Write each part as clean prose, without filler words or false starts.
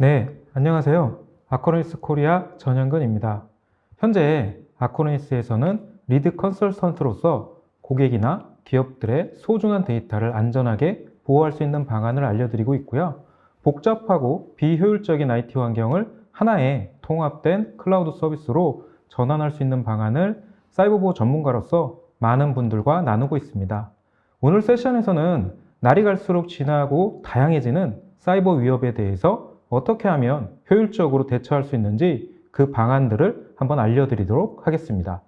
네, 안녕하세요. 아코니스 코리아 전현근입니다. 현재 아코니스에서는 리드 컨설턴트로서 고객이나 기업들의 소중한 데이터를 안전하게 보호할 수 있는 방안을 알려드리고 있고요. 복잡하고 비효율적인 IT 환경을 하나의 통합된 클라우드 서비스로 전환할 수 있는 방안을 사이버 보호 전문가로서 많은 분들과 나누고 있습니다. 오늘 세션에서는 날이 갈수록 진화하고 다양해지는 사이버 위협에 대해서 어떻게 하면 효율적으로 대처할 수 있는지 그 방안들을 한번 알려드리도록 하겠습니다.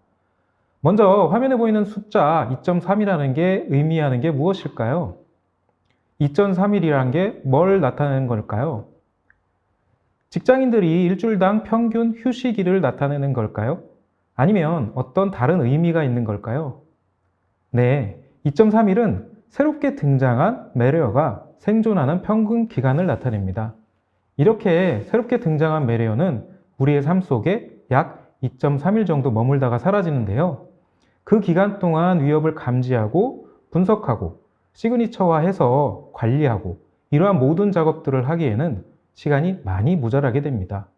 먼저 화면에 보이는 숫자 2.3이라는 게 의미하는 게 무엇일까요? 2.3일이라는 게 뭘 나타내는 걸까요? 직장인들이 일주일당 평균 휴식일을 나타내는 걸까요? 아니면 어떤 다른 의미가 있는 걸까요? 네, 2.3일은 새롭게 등장한 매레어가 생존하는 평균 기간을 나타냅니다. 이렇게 새롭게 등장한 매레어는 우리의 삶 속에 약 2.3일 정도 머물다가 사라지는데요. 그 기간 동안 위협을 감지하고 분석하고 시그니처화해서 관리하고 이러한 모든 작업들을 하기에는 시간이 많이 모자라게 됩니다.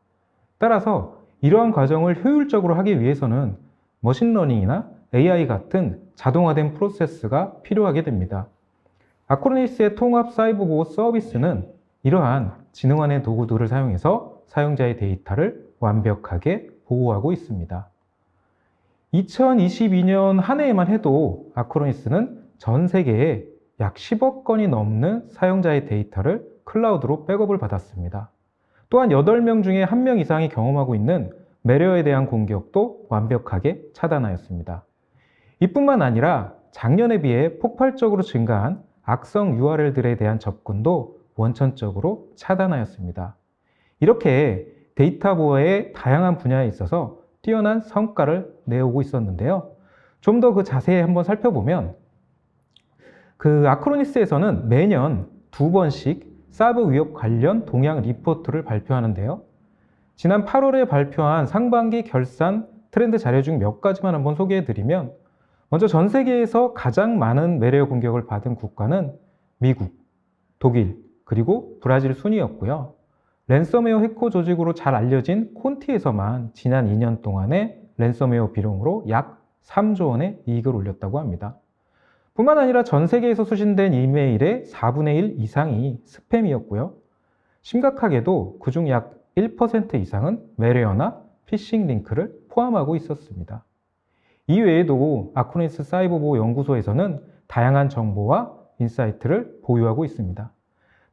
따라서 이러한 과정을 효율적으로 하기 위해서는 머신러닝이나 AI 같은 자동화된 프로세스가 필요하게 됩니다. 아코니스의 통합 사이버 보호 서비스는 이러한 지능화된 도구들을 사용해서 사용자의 데이터를 완벽하게 보호하고 있습니다. 2022년 한 해에만 해도 아코니스는 전 세계에 약 10억 건이 넘는 사용자의 데이터를 클라우드로 백업을 받았습니다. 또한 8명 중에 1명 이상이 경험하고 있는 매레어에 대한 공격도 완벽하게 차단하였습니다. 이뿐만 아니라 작년에 비해 폭발적으로 증가한 악성 URL들에 대한 접근도 원천적으로 차단하였습니다. 이렇게 데이터 보호의 다양한 분야에 있어서 뛰어난 성과를 내오고 있었는데요. 좀 더 그 자세히 한번 살펴보면 아크로니스에서는 매년 2번씩 사이버 위협 관련 동향 리포트를 발표하는데요. 지난 8월에 발표한 상반기 결산 트렌드 자료 중 몇 가지만 한번 소개해드리면 먼저 전 세계에서 가장 많은 매레어 공격을 받은 국가는 미국, 독일, 그리고 브라질 순이었고요. 랜섬웨어 해커 조직으로 잘 알려진 콘티에서만 지난 2년 동안의 랜섬웨어 비용으로 약 3조 원의 이익을 올렸다고 합니다. 뿐만 아니라 전 세계에서 수신된 이메일의 4분의 1 이상이 스팸이었고요. 심각하게도 그중 약 1% 이상은 매레어나 피싱 링크를 포함하고 있었습니다. 이외에도 아코니스 사이버 보호 연구소에서는 다양한 정보와 인사이트를 보유하고 있습니다.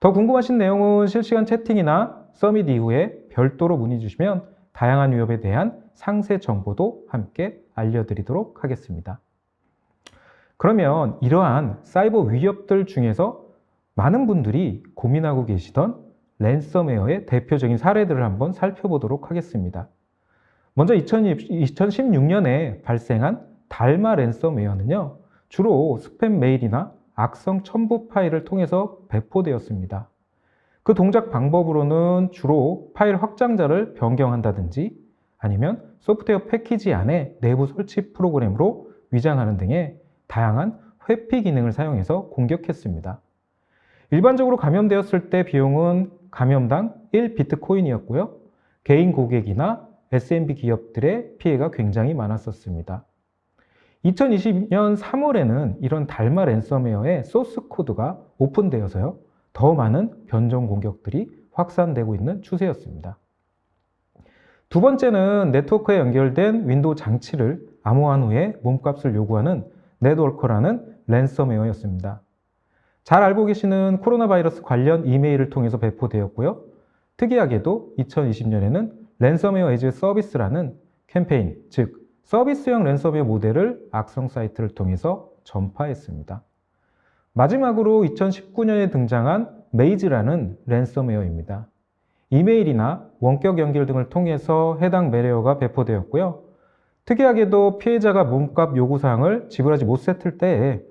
더 궁금하신 내용은 실시간 채팅이나 서밋 이후에 별도로 문의 주시면 다양한 위협에 대한 상세 정보도 함께 알려드리도록 하겠습니다. 그러면 이러한 사이버 위협들 중에서 많은 분들이 고민하고 계시던 랜섬웨어의 대표적인 사례들을 한번 살펴보도록 하겠습니다. 먼저 2016년에 발생한 달마 랜섬웨어는요, 주로 스팸 메일이나 악성 첨부 파일을 통해서 배포되었습니다. 그 동작 방법으로는 주로 파일 확장자를 변경한다든지 아니면 소프트웨어 패키지 안에 내부 설치 프로그램으로 위장하는 등의 다양한 회피 기능을 사용해서 공격했습니다. 일반적으로 감염되었을 때 비용은 감염당 1비트코인이었고요. 개인 고객이나 SMB 기업들의 피해가 굉장히 많았었습니다. 2020년 3월에는 이런 달마 랜섬웨어의 소스 코드가 오픈되어서요, 더 많은 변종 공격들이 확산되고 있는 추세였습니다. 두 번째는 네트워크에 연결된 윈도우 장치를 암호화한 후에 몸값을 요구하는 넷워커라는 랜섬웨어였습니다. 잘 알고 계시는 코로나 바이러스 관련 이메일을 통해서 배포되었고요. 특이하게도 2020년에는 랜섬웨어 에즈 서비스라는 캠페인, 즉 서비스형 랜섬웨어 모델을 악성 사이트를 통해서 전파했습니다. 마지막으로 2019년에 등장한 메이즈라는 랜섬웨어입니다. 이메일이나 원격 연결 등을 통해서 해당 매레어가 배포되었고요. 특이하게도 피해자가 몸값 요구사항을 지불하지 못했을 때에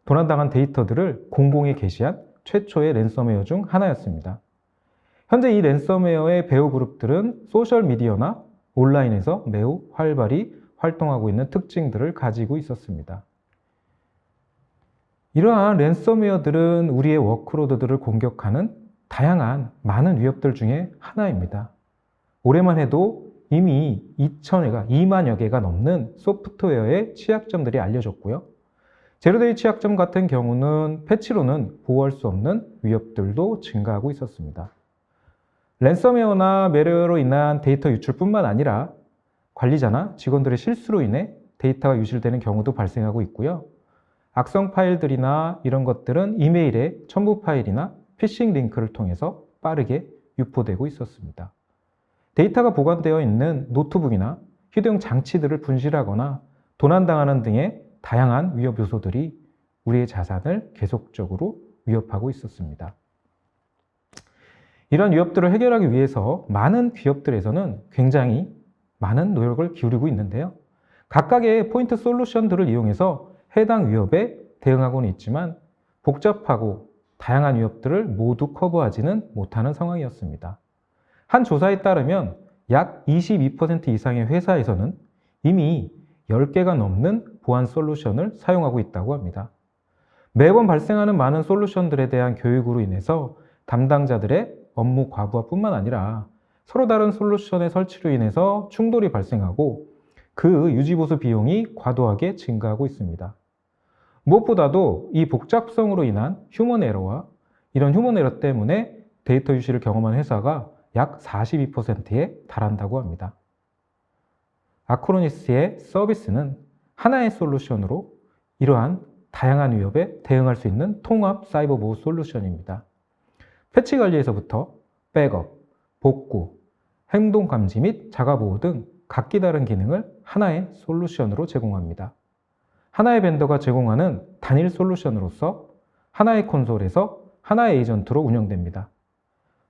도난당한 데이터들을 공공에 게시한 최초의 랜섬웨어 중 하나였습니다. 현재 이 랜섬웨어의 배후 그룹들은 소셜미디어나 온라인에서 매우 활발히 활동하고 있는 특징들을 가지고 있었습니다. 이러한 랜섬웨어들은 우리의 워크로드들을 공격하는 다양한 많은 위협들 중에 하나입니다. 올해만 해도 이미 2만여 개가 넘는 소프트웨어의 취약점들이 알려졌고요. 제로데이 취약점 같은 경우는 패치로는 보호할 수 없는 위협들도 증가하고 있었습니다. 랜섬웨어나 매르웨어로 인한 데이터 유출뿐만 아니라 관리자나 직원들의 실수로 인해 데이터가 유실되는 경우도 발생하고 있고요. 악성 파일들이나 이런 것들은 이메일의 첨부 파일이나 피싱 링크를 통해서 빠르게 유포되고 있었습니다. 데이터가 보관되어 있는 노트북이나 휴대용 장치들을 분실하거나 도난당하는 등의 다양한 위협 요소들이 우리의 자산을 계속적으로 위협하고 있었습니다. 이런 위협들을 해결하기 위해서 많은 기업들에서는 굉장히 많은 노력을 기울이고 있는데요. 각각의 포인트 솔루션들을 이용해서 해당 위협에 대응하고는 있지만 복잡하고 다양한 위협들을 모두 커버하지는 못하는 상황이었습니다. 한 조사에 따르면 약 22% 이상의 회사에서는 이미 10개가 넘는 보안 솔루션을 사용하고 있다고 합니다. 매번 발생하는 많은 솔루션들에 대한 교육으로 인해서 담당자들의 업무 과부하뿐만 아니라 서로 다른 솔루션의 설치로 인해서 충돌이 발생하고 그 유지보수 비용이 과도하게 증가하고 있습니다. 무엇보다도 이 복잡성으로 인한 휴먼 에러와 이런 휴먼 에러 때문에 데이터 유실을 경험한 회사가 약 42%에 달한다고 합니다. 아크로니스의 서비스는 하나의 솔루션으로 이러한 다양한 위협에 대응할 수 있는 통합 사이버 보호 솔루션입니다. 패치 관리에서부터 백업, 복구, 행동 감지 및 자가 보호 등 각기 다른 기능을 하나의 솔루션으로 제공합니다. 하나의 벤더가 제공하는 단일 솔루션으로서 하나의 콘솔에서 하나의 에이전트로 운영됩니다.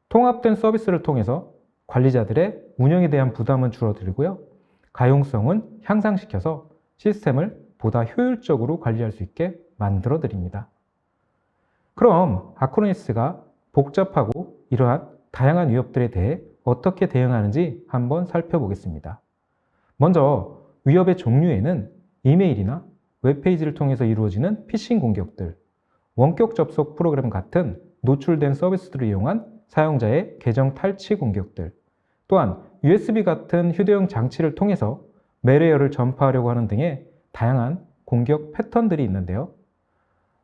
통합된 서비스를 통해서 관리자들의 운영에 대한 부담은 줄어들고요. 가용성은 향상시켜서 시스템을 보다 효율적으로 관리할 수 있게 만들어 드립니다. 그럼 아크로니스가 복잡하고 이러한 다양한 위협들에 대해 어떻게 대응하는지 한번 살펴보겠습니다. 먼저 위협의 종류에는 이메일이나 웹페이지를 통해서 이루어지는 피싱 공격들, 원격 접속 프로그램 같은 노출된 서비스들을 이용한 사용자의 계정 탈취 공격들, 또한 USB 같은 휴대용 장치를 통해서 매레어를 전파하려고 하는 등의 다양한 공격 패턴들이 있는데요.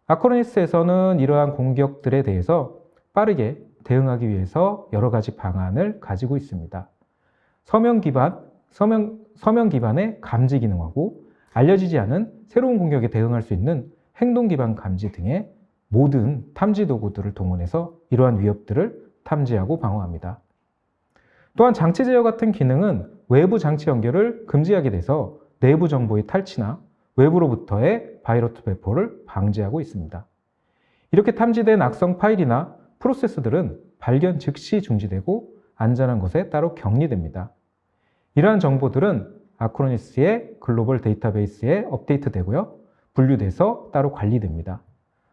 아크로니스에서는 이러한 공격들에 대해서 빠르게 대응하기 위해서 여러 가지 방안을 가지고 있습니다. 서명 기반의 감지 기능하고 알려지지 않은 새로운 공격에 대응할 수 있는 행동 기반 감지 등의 모든 탐지 도구들을 동원해서 이러한 위협들을 탐지하고 방어합니다. 또한 장치 제어 같은 기능은 외부 장치 연결을 금지하게 돼서 내부 정보의 탈취나 외부로부터의 바이러스 배포를 방지하고 있습니다. 이렇게 탐지된 악성 파일이나 프로세스들은 발견 즉시 중지되고 안전한 곳에 따로 격리됩니다. 이러한 정보들은 아크로니스의 글로벌 데이터베이스에 업데이트되고요. 분류돼서 따로 관리됩니다.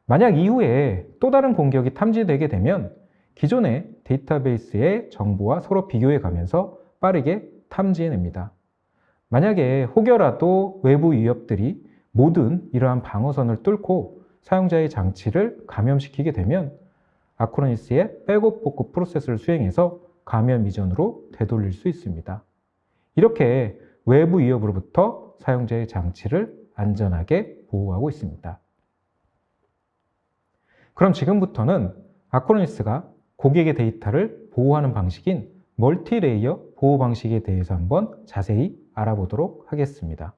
만약 이후에 또 다른 공격이 탐지되게 되면 기존의 데이터베이스의 정보와 서로 비교해 가면서 빠르게 탐지해냅니다. 만약에 혹여라도 외부 위협들이 모든 이러한 방어선을 뚫고 사용자의 장치를 감염시키게 되면 아크로니스의 백업 복구 프로세스를 수행해서 감염 이전으로 되돌릴 수 있습니다. 이렇게 외부 위협으로부터 사용자의 장치를 안전하게 보호하고 있습니다. 그럼 지금부터는 아크로니스가 고객의 데이터를 보호하는 방식인 멀티레이어 보호 방식에 대해서 한번 자세히 알아보도록 하겠습니다.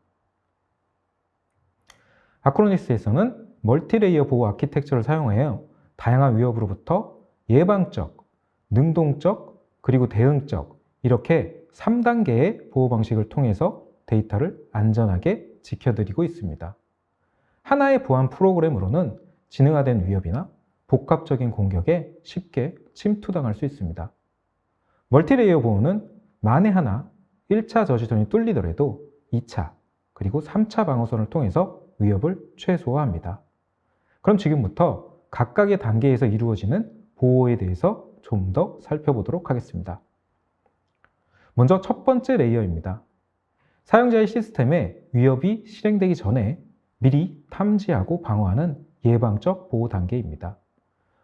아크로니스에서는 멀티레이어 보호 아키텍처를 사용하여 다양한 위협으로부터 예방적, 능동적, 그리고 대응적 이렇게 3단계의 보호 방식을 통해서 데이터를 안전하게 지켜드리고 있습니다. 하나의 보안 프로그램으로는 지능화된 위협이나 복합적인 공격에 쉽게 침투당할 수 있습니다. 멀티레이어 보호는 만에 하나 1차 저지선이 뚫리더라도 2차 그리고 3차 방어선을 통해서 위협을 최소화합니다. 그럼 지금부터 각각의 단계에서 이루어지는 보호에 대해서 좀 더 살펴보도록 하겠습니다. 먼저 첫 번째 레이어입니다. 사용자의 시스템에 위협이 실행되기 전에 미리 탐지하고 방어하는 예방적 보호 단계입니다.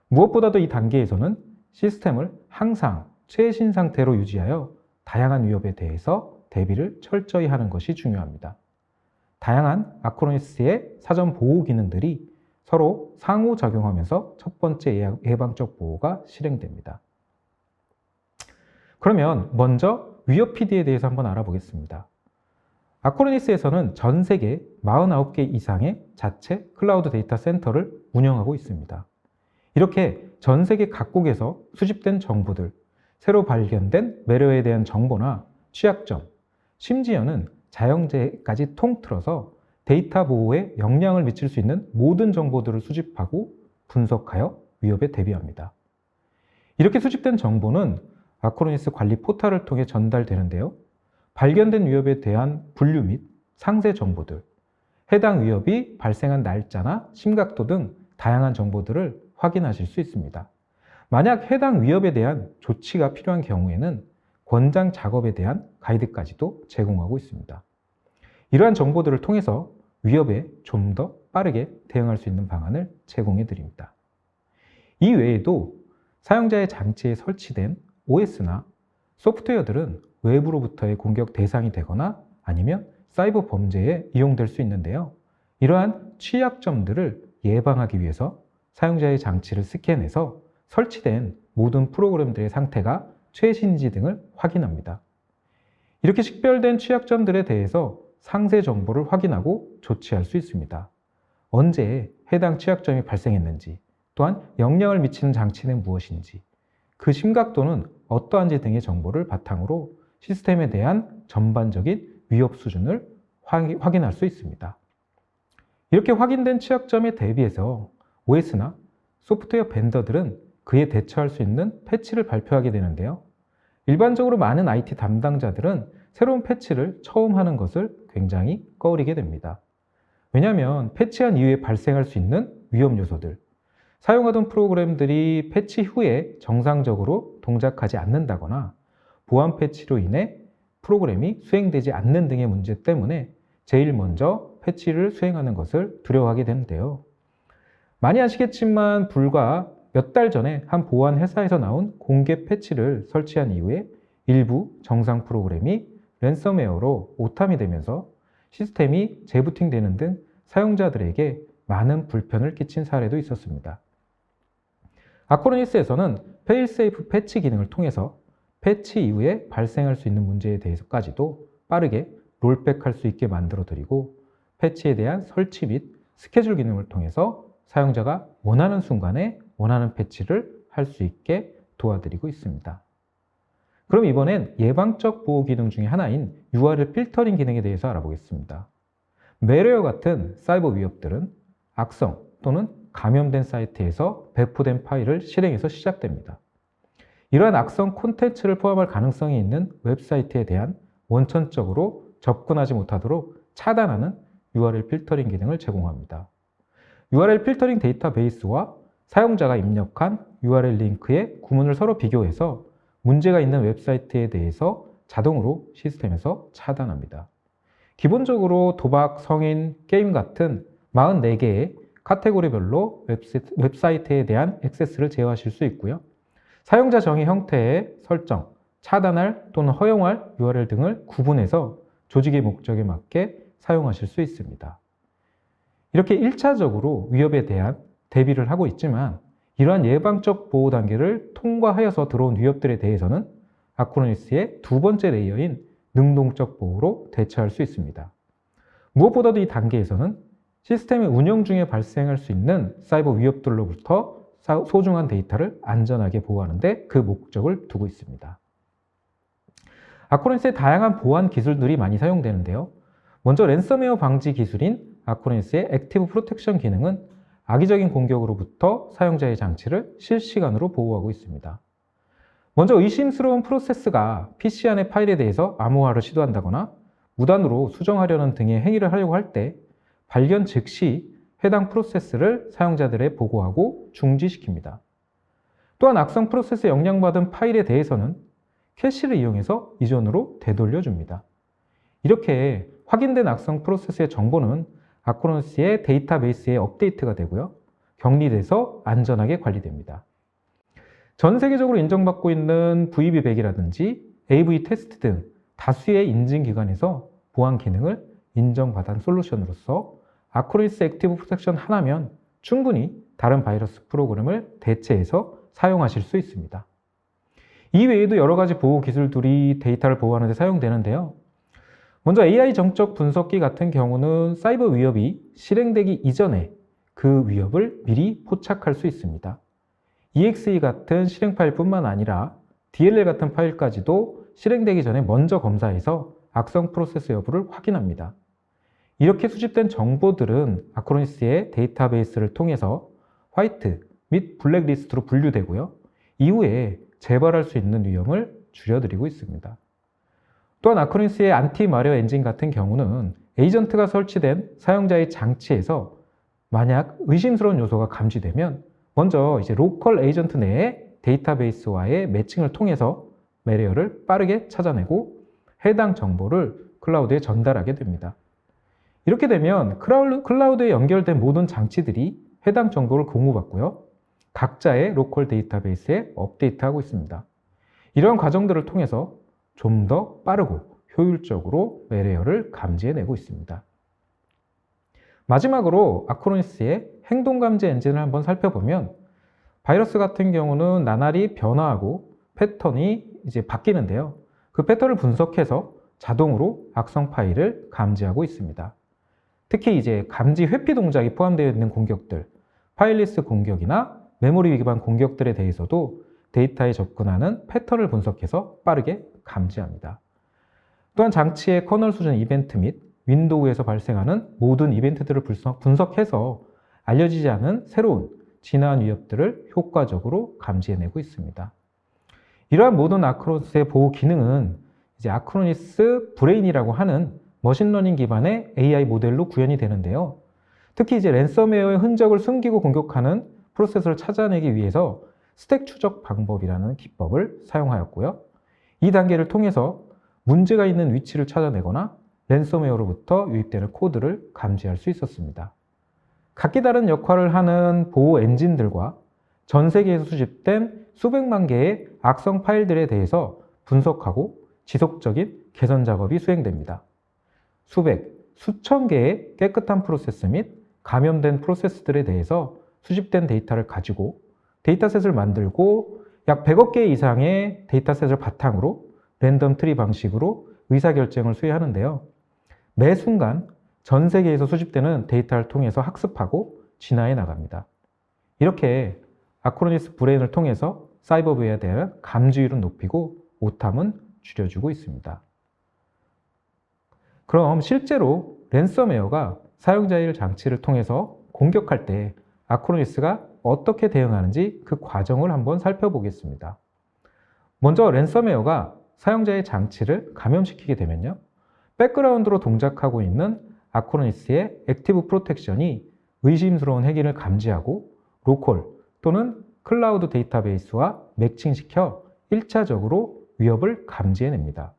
무엇보다도 이 단계에서는 시스템을 항상 최신 상태로 유지하여 다양한 위협에 대해서 대비를 철저히 하는 것이 중요합니다. 다양한 아크로니스의 사전 보호 기능들이 서로 상호작용하면서 첫 번째 예방적 보호가 실행됩니다. 그러면 먼저 위협 PD에 대해서 한번 알아보겠습니다. 아크로니스에서는 전 세계 49개 이상의 자체 클라우드 데이터 센터를 운영하고 있습니다. 이렇게 전 세계 각국에서 수집된 정보들, 새로 발견된 매료에 대한 정보나 취약점, 심지어는 자영재해까지 통틀어서 데이터 보호에 영향을 미칠 수 있는 모든 정보들을 수집하고 분석하여 위협에 대비합니다. 이렇게 수집된 정보는 아크로니스 관리 포털을 통해 전달되는데요. 발견된 위협에 대한 분류 및 상세 정보들, 해당 위협이 발생한 날짜나 심각도 등 다양한 정보들을 확인하실 수 있습니다. 만약 해당 위협에 대한 조치가 필요한 경우에는 권장 작업에 대한 가이드까지도 제공하고 있습니다. 이러한 정보들을 통해서 위협에 좀 더 빠르게 대응할 수 있는 방안을 제공해 드립니다. 이 외에도 사용자의 장치에 설치된 OS나 소프트웨어들은 외부로부터의 공격 대상이 되거나 아니면 사이버 범죄에 이용될 수 있는데요. 이러한 취약점들을 예방하기 위해서 사용자의 장치를 스캔해서 설치된 모든 프로그램들의 상태가 최신인지 등을 확인합니다. 이렇게 식별된 취약점들에 대해서 상세 정보를 확인하고 조치할 수 있습니다. 언제 해당 취약점이 발생했는지, 또한 영향을 미치는 장치는 무엇인지, 그 심각도는 어떠한지 등의 정보를 바탕으로 시스템에 대한 전반적인 위협 수준을 확인할 수 있습니다. 이렇게 확인된 취약점에 대비해서 OS나 소프트웨어 벤더들은 그에 대처할 수 있는 패치를 발표하게 되는데요. 일반적으로 많은 IT 담당자들은 새로운 패치를 처음 하는 것을 굉장히 꺼리게 됩니다. 왜냐하면 패치한 이후에 발생할 수 있는 위험 요소들, 사용하던 프로그램들이 패치 후에 정상적으로 동작하지 않는다거나 보안 패치로 인해 프로그램이 수행되지 않는 등의 문제 때문에 제일 먼저 패치를 수행하는 것을 두려워하게 되는데요. 많이 아시겠지만 불과 몇 달 전에 한 보안 회사에서 나온 공개 패치를 설치한 이후에 일부 정상 프로그램이 랜섬웨어로 오탐이 되면서 시스템이 재부팅되는 등 사용자들에게 많은 불편을 끼친 사례도 있었습니다. 아크로니스에서는 페일세이프 패치 기능을 통해서 패치 이후에 발생할 수 있는 문제에 대해서까지도 빠르게 롤백할 수 있게 만들어 드리고 패치에 대한 설치 및 스케줄 기능을 통해서 사용자가 원하는 순간에 원하는 패치를 할 수 있게 도와드리고 있습니다. 그럼 이번엔 예방적 보호 기능 중에 하나인 URL 필터링 기능에 대해서 알아보겠습니다. 매레어 같은 사이버 위협들은 악성 또는 감염된 사이트에서 배포된 파일을 실행해서 시작됩니다. 이러한 악성 콘텐츠를 포함할 가능성이 있는 웹사이트에 대한 원천적으로 접근하지 못하도록 차단하는 URL 필터링 기능을 제공합니다. URL 필터링 데이터베이스와 사용자가 입력한 URL 링크의 구문을 서로 비교해서 문제가 있는 웹사이트에 대해서 자동으로 시스템에서 차단합니다. 기본적으로 도박, 성인, 게임 같은 44개의 카테고리별로 웹사이트에 대한 액세스를 제어하실 수 있고요. 사용자 정의 형태의 설정, 차단할 또는 허용할 URL 등을 구분해서 조직의 목적에 맞게 사용하실 수 있습니다. 이렇게 1차적으로 위협에 대한 대비를 하고 있지만 이러한 예방적 보호 단계를 통과하여서 들어온 위협들에 대해서는 아크로니스의 두 번째 레이어인 능동적 보호로 대처할 수 있습니다. 무엇보다도 이 단계에서는 시스템의 운영 중에 발생할 수 있는 사이버 위협들로부터 소중한 데이터를 안전하게 보호하는 데 그 목적을 두고 있습니다. 아크로니스의 다양한 보안 기술들이 많이 사용되는데요. 먼저 랜섬웨어 방지 기술인 아크로니스의 액티브 프로텍션 기능은 악의적인 공격으로부터 사용자의 장치를 실시간으로 보호하고 있습니다. 먼저 의심스러운 프로세스가 PC 안의 파일에 대해서 암호화를 시도한다거나 무단으로 수정하려는 등의 행위를 하려고 할 때 발견 즉시 해당 프로세스를 사용자들에 보고하고 중지시킵니다. 또한 악성 프로세스에 영향받은 파일에 대해서는 캐시를 이용해서 이전으로 되돌려줍니다. 이렇게 확인된 악성 프로세스의 정보는 아크로니스의 데이터베이스에 업데이트가 되고요. 격리돼서 안전하게 관리됩니다. 전 세계적으로 인정받고 있는 VB100이라든지 AV 테스트 등 다수의 인증기관에서 보안 기능을 인정받은 솔루션으로서 아크로니스 액티브 프로텍션 하나면 충분히 다른 바이러스 프로그램을 대체해서 사용하실 수 있습니다. 이 외에도 여러 가지 보호 기술들이 데이터를 보호하는 데 사용되는데요. 먼저 AI 정적 분석기 같은 경우는 사이버 위협이 실행되기 이전에 그 위협을 미리 포착할 수 있습니다. EXE 같은 실행 파일뿐만 아니라 DLL 같은 파일까지도 실행되기 전에 먼저 검사해서 악성 프로세스 여부를 확인합니다. 이렇게 수집된 정보들은 아크로니스의 데이터베이스를 통해서 화이트 및 블랙리스트로 분류되고요. 이후에 재발할 수 있는 위험을 줄여드리고 있습니다. 또한 아크로니스의 안티마리어 엔진 같은 경우는 에이전트가 설치된 사용자의 장치에서 만약 의심스러운 요소가 감지되면 먼저 로컬 에이전트 내의 데이터베이스와의 매칭을 통해서 매리어를 빠르게 찾아내고 해당 정보를 클라우드에 전달하게 됩니다. 이렇게 되면 클라우드에 연결된 모든 장치들이 해당 정보를 공유받고요. 각자의 로컬 데이터베이스에 업데이트하고 있습니다. 이러한 과정들을 통해서 좀 더 빠르고 효율적으로 매리어를 감지해내고 있습니다. 마지막으로 아크로니스의 행동감지 엔진을 한번 살펴보면 바이러스 같은 경우는 나날이 변화하고 패턴이 바뀌는데요. 그 패턴을 분석해서 자동으로 악성 파일을 감지하고 있습니다. 특히 감지 회피 동작이 포함되어 있는 공격들, 파일리스 공격이나 메모리 위반 공격들에 대해서도 데이터에 접근하는 패턴을 분석해서 빠르게 감지합니다. 또한 장치의 커널 수준 이벤트 및 윈도우에서 발생하는 모든 이벤트들을 분석해서 알려지지 않은 새로운 진화한 위협들을 효과적으로 감지해내고 있습니다. 이러한 모든 아크로니스의 보호 기능은 아크로니스 브레인이라고 하는 머신러닝 기반의 AI 모델로 구현이 되는데요. 특히 랜섬웨어의 흔적을 숨기고 공격하는 프로세스를 찾아내기 위해서 스택 추적 방법이라는 기법을 사용하였고요. 이 단계를 통해서 문제가 있는 위치를 찾아내거나 랜섬웨어로부터 유입되는 코드를 감지할 수 있었습니다. 각기 다른 역할을 하는 보호 엔진들과 전 세계에서 수집된 수백만 개의 악성 파일들에 대해서 분석하고 지속적인 개선 작업이 수행됩니다. 수백, 수천 개의 깨끗한 프로세스 및 감염된 프로세스들에 대해서 수집된 데이터를 가지고 데이터셋을 만들고 약 100억 개 이상의 데이터셋을 바탕으로 랜덤 트리 방식으로 의사결정을 수행하는데요. 매 순간 전 세계에서 수집되는 데이터를 통해서 학습하고 진화해 나갑니다. 이렇게 아크로니스 브레인을 통해서 사이버웨어에 대한 감지율은 높이고 오탐은 줄여주고 있습니다. 그럼 실제로 랜섬웨어가 사용자의 장치를 통해서 공격할 때 아크로니스가 어떻게 대응하는지 그 과정을 한번 살펴보겠습니다. 먼저 랜섬웨어가 사용자의 장치를 감염시키게 되면요. 백그라운드로 동작하고 있는 아크로니스의 액티브 프로텍션이 의심스러운 핵인을 감지하고 로컬 또는 클라우드 데이터베이스와 매칭시켜 1차적으로 위협을 감지해냅니다.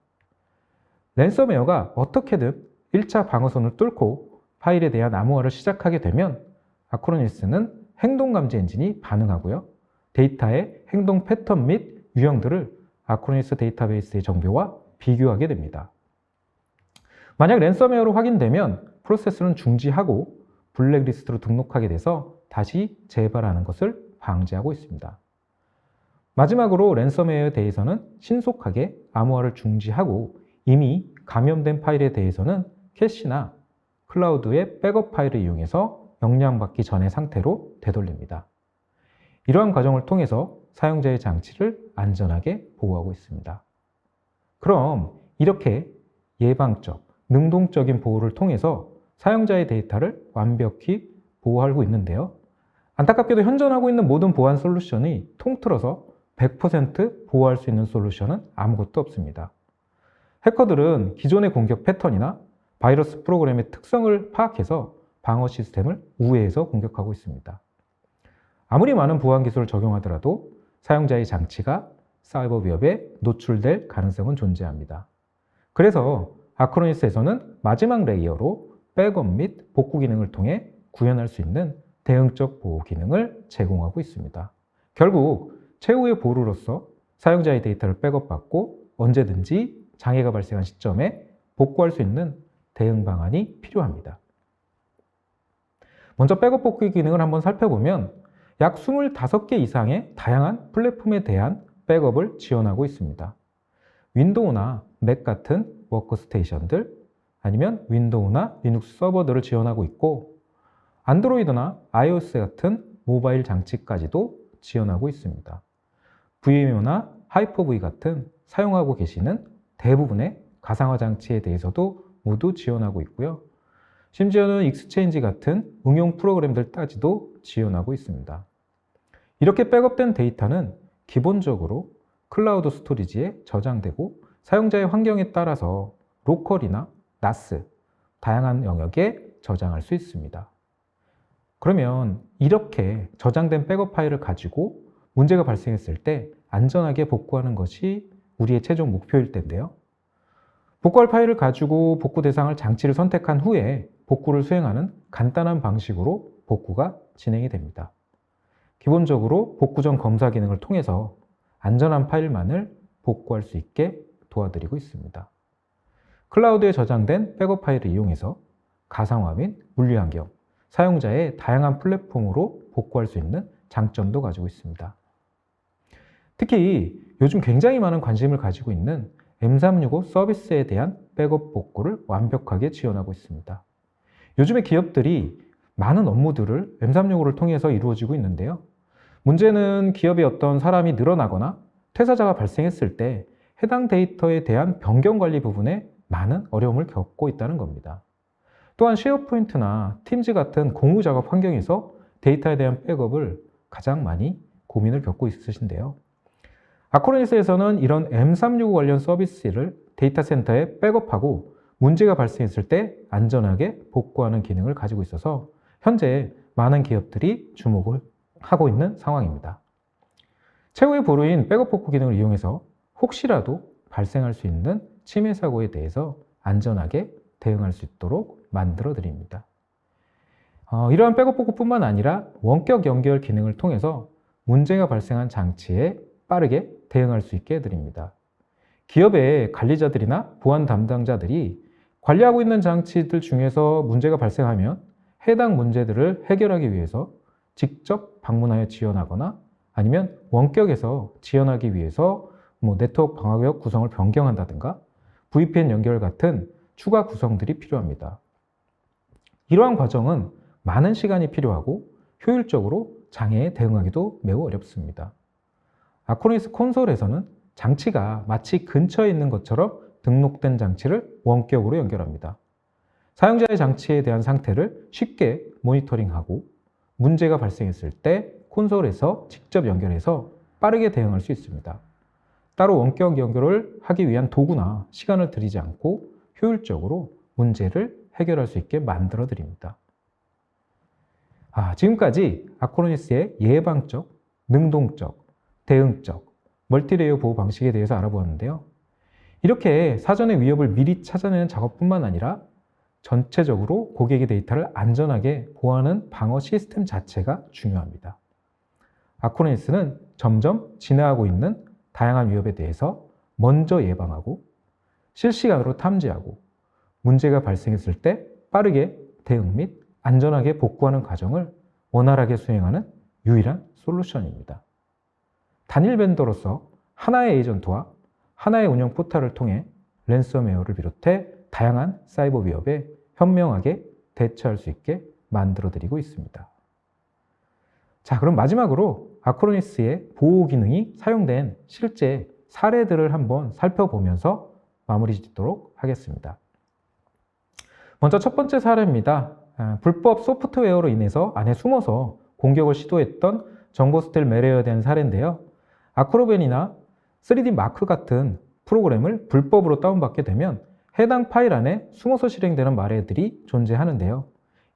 랜섬웨어가 어떻게든 1차 방어선을 뚫고 파일에 대한 암호화를 시작하게 되면 아크로니스는 행동감지 엔진이 반응하고요. 데이터의 행동 패턴 및 유형들을 아크로니스 데이터베이스의 정보와 비교하게 됩니다. 만약 랜섬웨어로 확인되면 프로세스는 중지하고 블랙리스트로 등록하게 돼서 다시 재발하는 것을 방지하고 있습니다. 마지막으로 랜섬웨어에 대해서는 신속하게 암호화를 중지하고 이미 감염된 파일에 대해서는 캐시나 클라우드의 백업 파일을 이용해서 영향받기 전의 상태로 되돌립니다. 이러한 과정을 통해서 사용자의 장치를 안전하게 보호하고 있습니다. 그럼 이렇게 예방적, 능동적인 보호를 통해서 사용자의 데이터를 완벽히 보호하고 있는데요. 안타깝게도 현존하고 있는 모든 보안 솔루션이 통틀어서 100% 보호할 수 있는 솔루션은 아무것도 없습니다. 해커들은 기존의 공격 패턴이나 바이러스 프로그램의 특성을 파악해서 방어 시스템을 우회해서 공격하고 있습니다. 아무리 많은 보안 기술을 적용하더라도 사용자의 장치가 사이버 위협에 노출될 가능성은 존재합니다. 그래서 아크로니스에서는 마지막 레이어로 백업 및 복구 기능을 통해 구현할 수 있는 대응적 보호 기능을 제공하고 있습니다. 결국 최후의 보루로서 사용자의 데이터를 백업받고 언제든지 장애가 발생한 시점에 복구할 수 있는 대응 방안이 필요합니다. 먼저 백업 복구 기능을 한번 살펴보면 약 25개 이상의 다양한 플랫폼에 대한 백업을 지원하고 있습니다. 윈도우나 맥 같은 워크스테이션들, 아니면 윈도우나 리눅스 서버들을 지원하고 있고 안드로이드나 iOS 같은 모바일 장치까지도 지원하고 있습니다. VMW나 하이퍼V 같은 사용하고 계시는 대부분의 가상화 장치에 대해서도 모두 지원하고 있고요. 심지어는 익스체인지 같은 응용 프로그램들까지도 지원하고 있습니다. 이렇게 백업된 데이터는 기본적으로 클라우드 스토리지에 저장되고 사용자의 환경에 따라서 로컬이나 NAS, 다양한 영역에 저장할 수 있습니다. 그러면 이렇게 저장된 백업 파일을 가지고 문제가 발생했을 때 안전하게 복구하는 것이 우리의 최종 목표일 텐데요. 복구할 파일을 가지고 복구 대상을 장치를 선택한 후에 복구를 수행하는 간단한 방식으로 복구가 진행이 됩니다. 기본적으로 복구 전 검사 기능을 통해서 안전한 파일만을 복구할 수 있게 도와드리고 있습니다. 클라우드에 저장된 백업 파일을 이용해서 가상화 및 물리 환경, 사용자의 다양한 플랫폼으로 복구할 수 있는 장점도 가지고 있습니다. 특히 요즘 굉장히 많은 관심을 가지고 있는 M365 서비스에 대한 백업 복구를 완벽하게 지원하고 있습니다. 요즘에 기업들이 많은 업무들을 M365를 통해서 이루어지고 있는데요. 문제는 기업의 어떤 사람이 늘어나거나 퇴사자가 발생했을 때 해당 데이터에 대한 변경 관리 부분에 많은 어려움을 겪고 있다는 겁니다. 또한 쉐어포인트나 팀즈 같은 공유 작업 환경에서 데이터에 대한 백업을 가장 많이 고민을 겪고 있으신데요. 아크로니스에서는 이런 M365 관련 서비스를 데이터 센터에 백업하고 문제가 발생했을 때 안전하게 복구하는 기능을 가지고 있어서 현재 많은 기업들이 주목을 하고 있는 상황입니다. 최후의 보루인 백업 복구 기능을 이용해서 혹시라도 발생할 수 있는 침해 사고에 대해서 안전하게 대응할 수 있도록 만들어 드립니다. 이러한 백업 복구뿐만 아니라 원격 연결 기능을 통해서 문제가 발생한 장치에 빠르게 대응할 수 있게 해드립니다. 기업의 관리자들이나 보안 담당자들이 관리하고 있는 장치들 중에서 문제가 발생하면 해당 문제들을 해결하기 위해서 직접 방문하여 지원하거나 아니면 원격에서 지원하기 위해서 네트워크 방화벽 구성을 변경한다든가 VPN 연결 같은 추가 구성들이 필요합니다. 이러한 과정은 많은 시간이 필요하고 효율적으로 장애에 대응하기도 매우 어렵습니다. 아크로니스 콘솔에서는 장치가 마치 근처에 있는 것처럼 등록된 장치를 원격으로 연결합니다. 사용자의 장치에 대한 상태를 쉽게 모니터링하고 문제가 발생했을 때 콘솔에서 직접 연결해서 빠르게 대응할 수 있습니다. 따로 원격 연결을 하기 위한 도구나 시간을 들이지 않고 효율적으로 문제를 해결할 수 있게 만들어 드립니다. 지금까지 아크로니스의 예방적, 능동적, 대응적, 멀티레이어 보호 방식에 대해서 알아보았는데요. 이렇게 사전의 위협을 미리 찾아내는 작업뿐만 아니라 전체적으로 고객의 데이터를 안전하게 보호하는 방어 시스템 자체가 중요합니다. 아크로니스는 점점 진화하고 있는 다양한 위협에 대해서 먼저 예방하고 실시간으로 탐지하고 문제가 발생했을 때 빠르게 대응 및 안전하게 복구하는 과정을 원활하게 수행하는 유일한 솔루션입니다. 단일 벤더로서 하나의 에이전트와 하나의 운영 포탈을 통해 랜섬웨어를 비롯해 다양한 사이버 위협에 현명하게 대처할 수 있게 만들어드리고 있습니다. 자, 그럼 마지막으로 아크로니스의 보호 기능이 사용된 실제 사례들을 한번 살펴보면서 마무리 짓도록 하겠습니다. 먼저 첫 번째 사례입니다. 불법 소프트웨어로 인해서 안에 숨어서 공격을 시도했던 정보 스틸 매레어에 대한 사례인데요. 아크로벤이나 3D 마크 같은 프로그램을 불법으로 다운받게 되면 해당 파일 안에 숨어서 실행되는 말해들이 존재하는데요.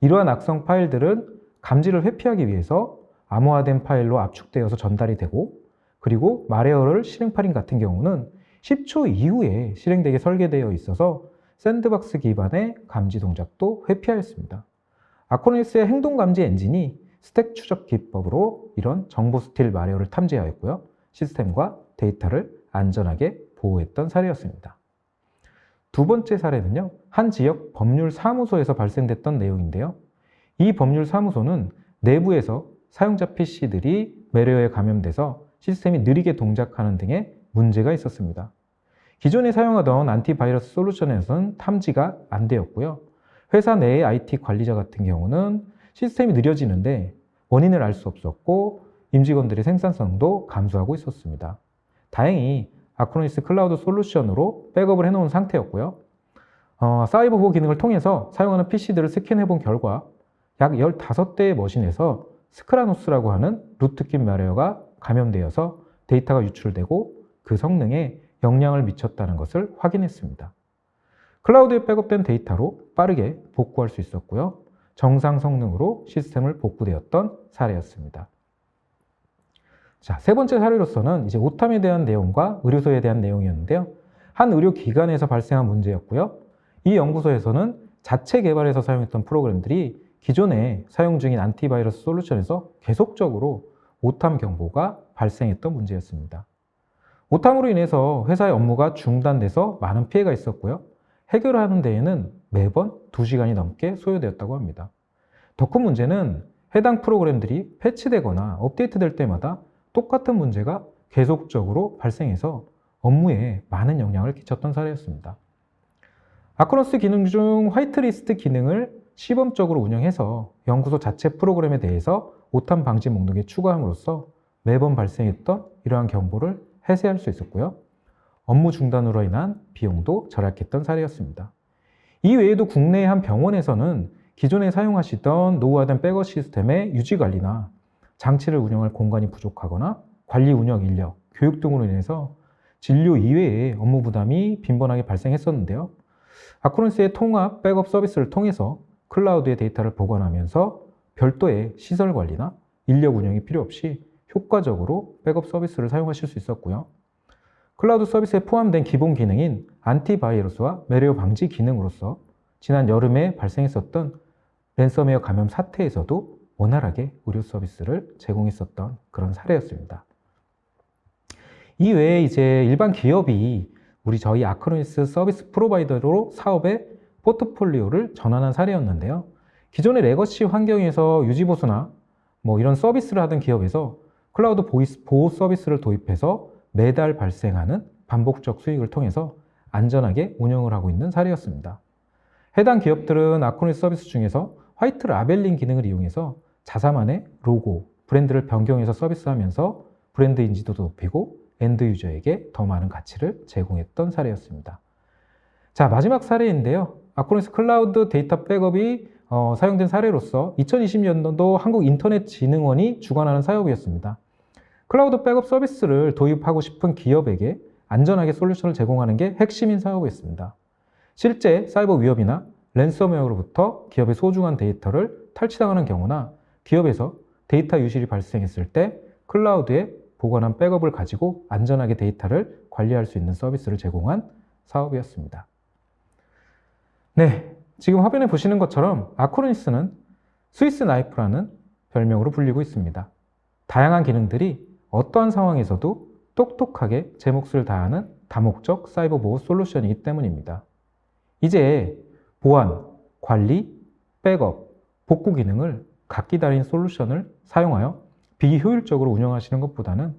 이러한 악성 파일들은 감지를 회피하기 위해서 암호화된 파일로 압축되어서 전달이 되고, 그리고 말웨어를 실행 파일 같은 경우는 10초 이후에 실행되게 설계되어 있어서 샌드박스 기반의 감지 동작도 회피하였습니다. 아크로니스의 행동 감지 엔진이 스택 추적 기법으로 이런 정보 스틸 말웨어를 탐지하였고요. 시스템과 데이터를 안전하게 보호했던 사례였습니다. 두 번째 사례는요, 한 지역 법률사무소에서 발생됐던 내용인데요. 이 법률사무소는 내부에서 사용자 PC들이 매레어에 감염돼서 시스템이 느리게 동작하는 등의 문제가 있었습니다. 기존에 사용하던 안티바이러스 솔루션에서는 탐지가 안 되었고요. 회사 내의 IT 관리자 같은 경우는 시스템이 느려지는데 원인을 알 수 없었고 임직원들의 생산성도 감소하고 있었습니다. 다행히 아크로니스 클라우드 솔루션으로 백업을 해놓은 상태였고요. 사이버 보호 기능을 통해서 사용하는 PC들을 스캔해 본 결과 약 15대의 머신에서 스크라노스라고 하는 루트킨 말웨어가 감염되어서 데이터가 유출되고 그 성능에 영향을 미쳤다는 것을 확인했습니다. 클라우드에 백업된 데이터로 빠르게 복구할 수 있었고요. 정상 성능으로 시스템을 복구되었던 사례였습니다. 자, 세 번째 사례로서는 이제 오탐에 대한 내용과 의료소에 대한 내용이었는데요. 한 의료기관에서 발생한 문제였고요. 이 연구소에서는 자체 개발해서 사용했던 프로그램들이 기존에 사용 중인 안티바이러스 솔루션에서 계속적으로 오탐 경보가 발생했던 문제였습니다. 오탐으로 인해서 회사의 업무가 중단돼서 많은 피해가 있었고요. 해결하는 데에는 매번 2시간이 넘게 소요되었다고 합니다. 더 큰 문제는 해당 프로그램들이 패치되거나 업데이트될 때마다 똑같은 문제가 계속적으로 발생해서 업무에 많은 영향을 끼쳤던 사례였습니다. 아크로니스 기능 중 화이트리스트 기능을 시범적으로 운영해서 연구소 자체 프로그램에 대해서 오탐 방지 목록에 추가함으로써 매번 발생했던 이러한 경보를 해제할 수 있었고요. 업무 중단으로 인한 비용도 절약했던 사례였습니다. 이 외에도 국내의 한 병원에서는 기존에 사용하시던 노후화된 백업 시스템의 유지 관리나 장치를 운영할 공간이 부족하거나 관리 운영 인력, 교육 등으로 인해서 진료 이외의 업무 부담이 빈번하게 발생했었는데요. 아크로니스의 통합 백업 서비스를 통해서 클라우드의 데이터를 보관하면서 별도의 시설 관리나 인력 운영이 필요 없이 효과적으로 백업 서비스를 사용하실 수 있었고요. 클라우드 서비스에 포함된 기본 기능인 안티바이러스와 매레어 방지 기능으로서 지난 여름에 발생했었던 랜섬웨어 감염 사태에서도 원활하게 의료 서비스를 제공했었던 그런 사례였습니다. 이외에 이제 일반 기업이 저희 아크로니스 서비스 프로바이더로 사업의 포트폴리오를 전환한 사례였는데요. 기존의 레거시 환경에서 유지보수나 이런 서비스를 하던 기업에서 클라우드 보호 서비스를 도입해서 매달 발생하는 반복적 수익을 통해서 안전하게 운영을 하고 있는 사례였습니다. 해당 기업들은 아크로니스 서비스 중에서 화이트 라벨링 기능을 이용해서 자사만의 로고, 브랜드를 변경해서 서비스하면서 브랜드 인지도도 높이고 엔드 유저에게 더 많은 가치를 제공했던 사례였습니다. 자, 마지막 사례인데요. 아크로니스 클라우드 데이터 백업이 사용된 사례로서 2020년도 한국인터넷진흥원이 주관하는 사업이었습니다. 클라우드 백업 서비스를 도입하고 싶은 기업에게 안전하게 솔루션을 제공하는 게 핵심인 사업이었습니다. 실제 사이버 위협이나 랜섬웨어로부터 기업의 소중한 데이터를 탈취당하는 경우나 기업에서 데이터 유실이 발생했을 때 클라우드에 보관한 백업을 가지고 안전하게 데이터를 관리할 수 있는 서비스를 제공한 사업이었습니다. 네, 지금 화면에 보시는 것처럼 아크로니스는 스위스 나이프라는 별명으로 불리고 있습니다. 다양한 기능들이 어떠한 상황에서도 똑똑하게 제 몫을 다하는 다목적 사이버 보호 솔루션이기 때문입니다. 이제 보안, 관리, 백업, 복구 기능을 각기 다른 솔루션을 사용하여 비효율적으로 운영하시는 것보다는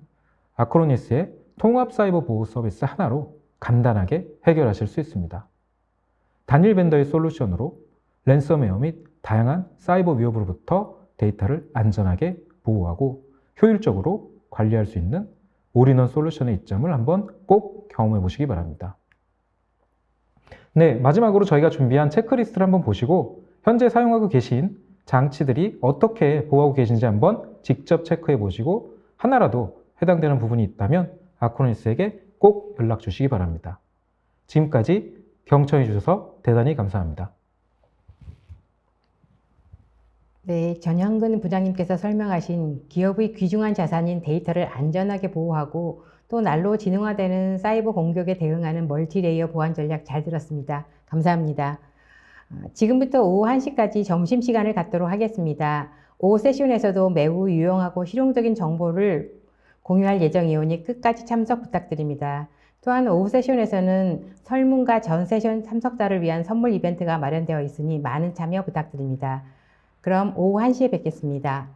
아크로니스의 통합 사이버 보호 서비스 하나로 간단하게 해결하실 수 있습니다. 단일 벤더의 솔루션으로 랜섬웨어 및 다양한 사이버 위협으로부터 데이터를 안전하게 보호하고 효율적으로 관리할 수 있는 올인원 솔루션의 이점을 한번 꼭 경험해 보시기 바랍니다. 네, 마지막으로 저희가 준비한 체크리스트를 한번 보시고 현재 사용하고 계신 장치들이 어떻게 보호하고 계신지 한번 직접 체크해 보시고 하나라도 해당되는 부분이 있다면 아크로니스에게 꼭 연락 주시기 바랍니다. 지금까지 경청해 주셔서 대단히 감사합니다. 네, 전현근 부장님께서 설명하신 기업의 귀중한 자산인 데이터를 안전하게 보호하고 또 날로 진흥화되는 사이버 공격에 대응하는 멀티레이어 보안 전략 잘 들었습니다. 감사합니다. 지금부터 오후 1시까지 점심시간을 갖도록 하겠습니다. 오후 세션에서도 매우 유용하고 실용적인 정보를 공유할 예정이오니 끝까지 참석 부탁드립니다. 또한 오후 세션에서는 설문과 전 세션 참석자를 위한 선물 이벤트가 마련되어 있으니 많은 참여 부탁드립니다. 그럼 오후 1시에 뵙겠습니다.